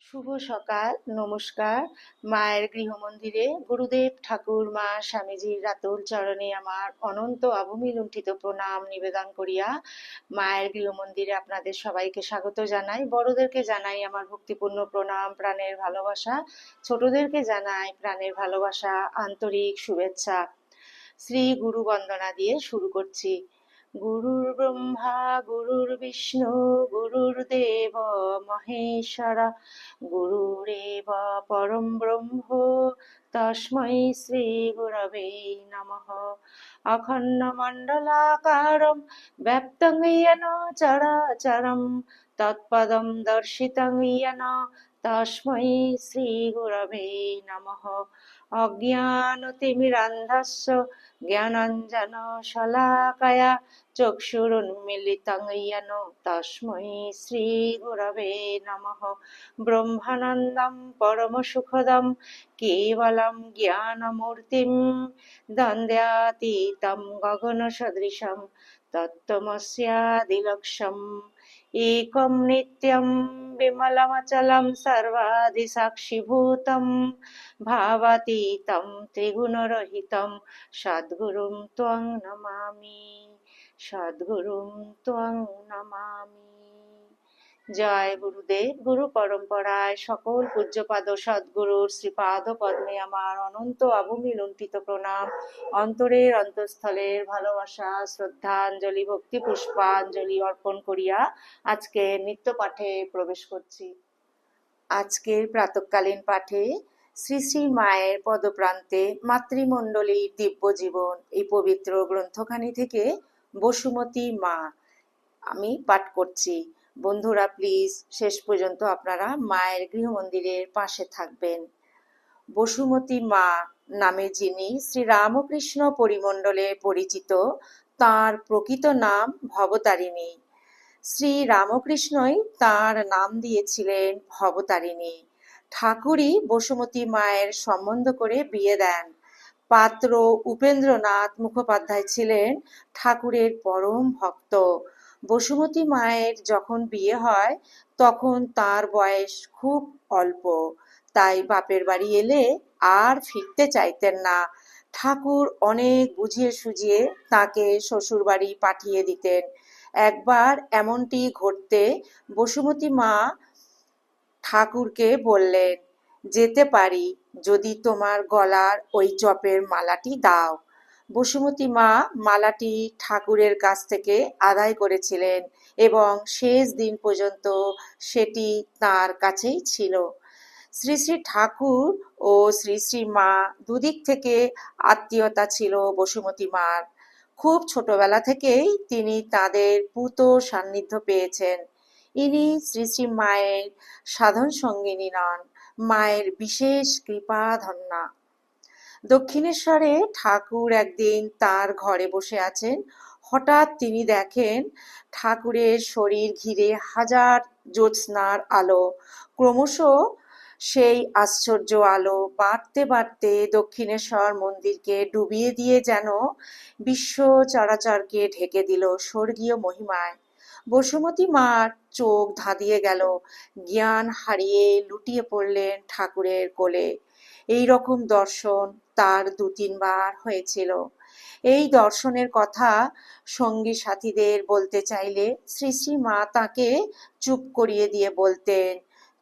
শুভ সকাল, নমস্কার। মায়ের গৃহমন্দিরে গুরুদেব ঠাকুর মা স্বামীজির রাতুল চরণে আমার অনন্ত অভূমি লুণ্ঠিত প্রণাম নিবেদন করিয়া মায়ের গৃহমন্দিরে আপনাদের সবাইকে স্বাগত জানাই। বড়দেরকে জানাই আমার ভক্তিপূর্ণ প্রণাম, প্রাণের ভালোবাসা। ছোটদেরকে জানাই প্রাণের ভালোবাসা, আন্তরিক শুভেচ্ছা। শ্রী গুরু বন্দনা দিয়ে শুরু করছি। গুরুর ব্রহ্মা গুরুর বিষ্ণু গুরুর্দেব মহেশ্বরা গুরুরেব পরম ব্রহ্ম তস্मै শ্রী গুরবে নমঃ। অখণ্ডমণ্ডলাকারं ব্যক্तं येन চরাচরं তৎপদं দর্শিतं येन তস্मै শ্রী গুরবে নমঃ। অজ্ঞানতিমিরান্ধস্য জ্ঞানাঞ্জনশলাকয়া চক্ষুরুন্মিলিतं येन তস্मै শ্রীগুরবে নমঃ। ব্রহ্মানন্দं পরমসুখদं কেবलं জ্ঞানমূর্তিं দ্বন্দ্বাতীतं গগনসদৃশं তত্ত্বমস্যাদিলক্ষ্যम् एकं नित्यं विमलमचलं सर्वादिसाक्षिभूतं भावातीतं त्रिगुणरहितं सद्गुरुं त्वं नमामि, सद्गुरुं त्वं नमामि। জয় গুরুদেব। গুরু পরম্পরায় সকল পূজ্যপাদ সদ্গুরুর শ্রীপাদ পদ্মে আমার অনন্ত অভূমি লুণ্ঠিত প্রণাম, অন্তরের অন্তঃস্থলের ভালোবাসা, শ্রদ্ধাঞ্জলি, ভক্তি পুষ্পাঞ্জলি অর্পণ করিয়া আজকে নিত্য পাঠে প্রবেশ করছি। আজকের প্রাতঃকালীন পাঠে শ্রী শ্রী মায়ের পদপ্রান্তে মাতৃমণ্ডলীর দিব্য জীবন, এই পবিত্র গ্রন্থখানি থেকে বসুমতী মা আমি পাঠ করছি। বন্ধুরা প্লিজ শেষ পর্যন্ত আপনারা মায়ের গৃহমন্দিরের পাশে থাকবেন। বসুমতী মা নামে যিনি শ্রী রামকৃষ্ণ পরিমণ্ডলে পরিচিত, তাঁর প্রকৃত নাম ভবতারিণী। শ্রী রামকৃষ্ণই তাঁর নাম দিয়েছিলেন ভবতারিণী। ঠাকুরই বসুমতী মায়ের সম্বন্ধ করে বিয়ে দেন। পাত্র উপেন্দ্রনাথ মুখোপাধ্যায় ছিলেন ঠাকুরের পরম ভক্ত। বসুমতী মায়ের যখন বিয়ে হয় তখন তার বয়স খুব অল্প, তাই বাপের বাড়ি এলে আর ফিরতে চাইতেন না। ঠাকুর অনেক বুঝিয়ে সুঝিয়ে তাকে শ্বশুর বাড়ি পাঠিয়ে দিতেন। একবার এমনটি ঘটতে বসুমতী মা ঠাকুরকে বললেন, যেতে পারি যদি তোমার গলার ওই জপের মালাটি দাও। বসুমতী মা মালাটি ঠাকুরের কাছ থেকে আদায় করেছিলেন এবং শেষ দিন পর্যন্ত সেটি তার কাছেই ছিল। শ্রী শ্রী ঠাকুর ও শ্রী শ্রী মা দুদিক থেকে আত্মীয়তা ছিল বসুমতী মার। খুব ছোটবেলা থেকেই তিনি তাদের পূত সান্নিধ্য পেয়েছেন। ইনি শ্রী শ্রী মায়ের সাধন সঙ্গিনী নন, মায়ের বিশেষ কৃপাধন্যা। দক্ষিণেশ্বরে ঠাকুর একদিন তার ঘরে বসে আছেন। হঠাৎ তিনি দেখেন ঠাকুরের শরীর ঘিরে হাজার জ্যোৎস্নার আলো। ক্রমশ সেই আশ্চর্য আলো বাড়তে বাড়তে দক্ষিণেশ্বর মন্দিরকে ডুবিয়ে দিয়ে যেন বিশ্ব চরাচরকে ঢেকে দিল স্বর্গীয় মহিমায়। বসুমতী মার চোখ ধাঁধিয়ে গেল, জ্ঞান হারিয়ে লুটিয়ে পড়লেন ঠাকুরের কোলে। এই রকম দর্শন তার 2-3 বার হয়েছিল। এই দর্শনের কথা সঙ্গী সাথীদের বলতে চাইলে শ্রী শ্রী মা তাকে চুপ করিয়ে দিয়ে বলতেন,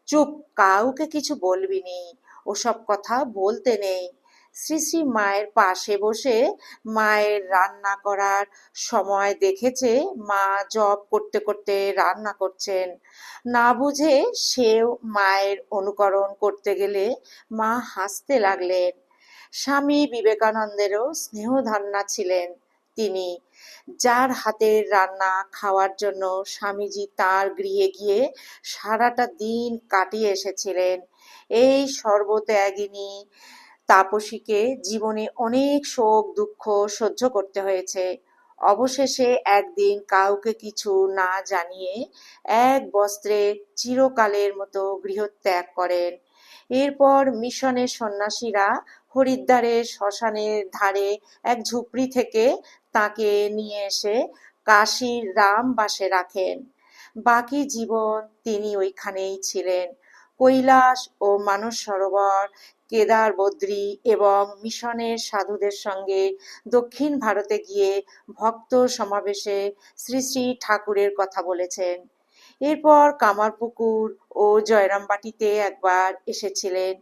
চুপ, কাউকে কিছু বলবি নি, ওসব কথা বলতে নেই। শ্রী শ্রী মায়ের পাশে বসে মায়ের রান্না করার সময় দেখেছে মা জপ করতে করতে রান্না করছেন। না বুঝে সেও মায়ের অনুকরণ করতে গেলে মা হাসতে লাগলেন। স্বামী বিবেকানন্দেরও স্নেহধন্যা ছিলেন তিনি, যার হাতের রান্না খাওয়ার জন্য স্বামীজি তার গৃহে গিয়ে সারাটা দিন কাটিয়ে এসেছিলেন। এই সর্বত্যাগিনী তাপসীকে জীবনে অনেক শোক দুঃখ সহ্য করতে হয়েছে। অবশেষে একদিন কাউকে কিছু না জানিয়ে এক বস্ত্রে চিরকালের মতো গৃহত্যাগ করেন। এরপর মিশনের সন্ন্যাসীরা হরিদ্বারের শ্মশানের ধারে এক ঝুপড়ি থেকে তাকে নিয়ে এসে কাশীর রামবাসে রাখেন। বাকি জীবন তিনি ওইখানেই ছিলেন। কৈলাস ও মানস সরোবর, কেদার, বদ্রী এবং মিশনের সাধুদের সঙ্গে দক্ষিণ ভারতে গিয়ে ভক্ত সমাবেশে শ্রী শ্রী ঠাকুরের কথা বলেছেন। এরপর কামারপুকুর ও জয়রামবাটিতে একবার এসেছিলেন,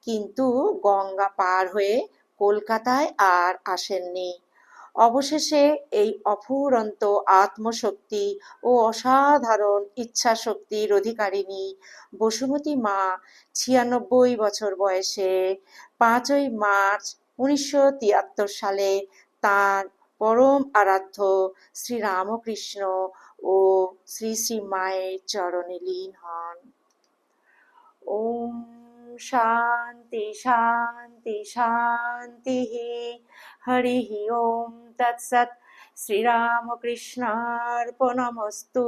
কিন্তু গঙ্গা পার হয়ে কলকাতায় আর আসেননি। অবশেষে এই অফুরন্ত আত্মশক্তি ও অসাধারণ ইচ্ছাশক্তির অধিকারিণী বসুমতী মা ৯৬ বছর বয়সে ৫ই মার্চ ১৯৭৩ সালে তাঁর পরম আরাধ্য শ্রীরামকৃষ্ণ ও শ্রী শ্রী মায়ের চরণে লীন হন। ওম শান্তি শান্তি শান্তি। হরি ওম তৎসৎ। শ্রীরামকৃষ্ণার্পণমস্তু।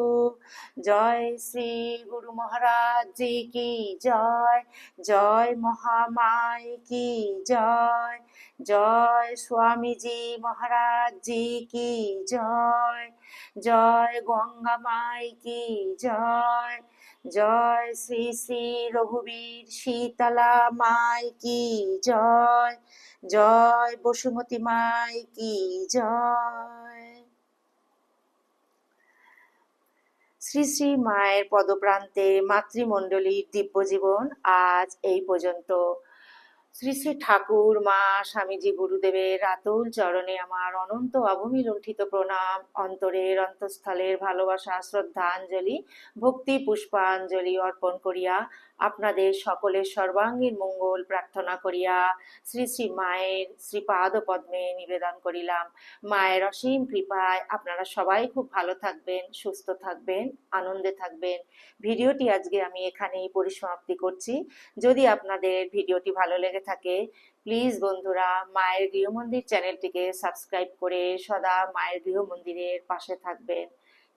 জয় শ্রী গুরু মহারাজ জি কি জয়। জয় মহামাই কি জয়। জয় স্বামীজি মহারাজ জি কি জয়। জয় গঙ্গা মাই কি জয়। জয় শ্রী শ্রী রঘুবীর শীতলা মাই কি জয়। জয় বসুমতী মাই কি জয়। শ্রী শ্রী মায়ের পদপ্রান্তে মাতৃমণ্ডলীর দিব্য জীবন আজ এই পর্যন্ত। শ্রী শ্রী ঠাকুর, মা, স্বামীজি, গুরুদেবের আতুল চরণে আমার অনন্ত অবমি লুণ্ঠিত প্রণাম, অন্তরের অন্তঃস্থলের ভালোবাসা, শ্রদ্ধাঞ্জলি, ভক্তি পুষ্পাঞ্জলি অর্পণ করিয়া আপনাদের সকলের সর্বাঙ্গীন মঙ্গল প্রার্থনা করিয়া শ্রী শ্রী মায়ের শ্রীপাদ পদ্মে নিবেদন করিলাম। মায়ের অসীম কৃপায় আপনারা সবাই খুব ভালো থাকবেন, সুস্থ থাকবেন, আনন্দে থাকবেন। ভিডিওটি আজকে আমি এখানেই পরিসমাপ্তি করছি। যদি আপনাদের ভিডিওটি ভালো লেগে থাকে, প্লিজ বন্ধুরা মায়ের গৃহমন্দির চ্যানেলটিকে সাবস্ক্রাইব করে সদা মায়ের গৃহমন্দিরের পাশে থাকবেন।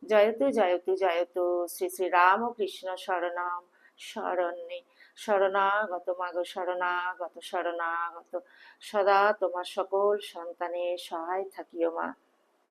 জয়তু জয়তু জয়তু শ্রী শ্রী রামকৃষ্ণ শরণম শরণ্যে। শরণাগত মাগো শরণাগত শরণাগত। সদা তোমার সকল সন্তানের সহায় থাকিও মা।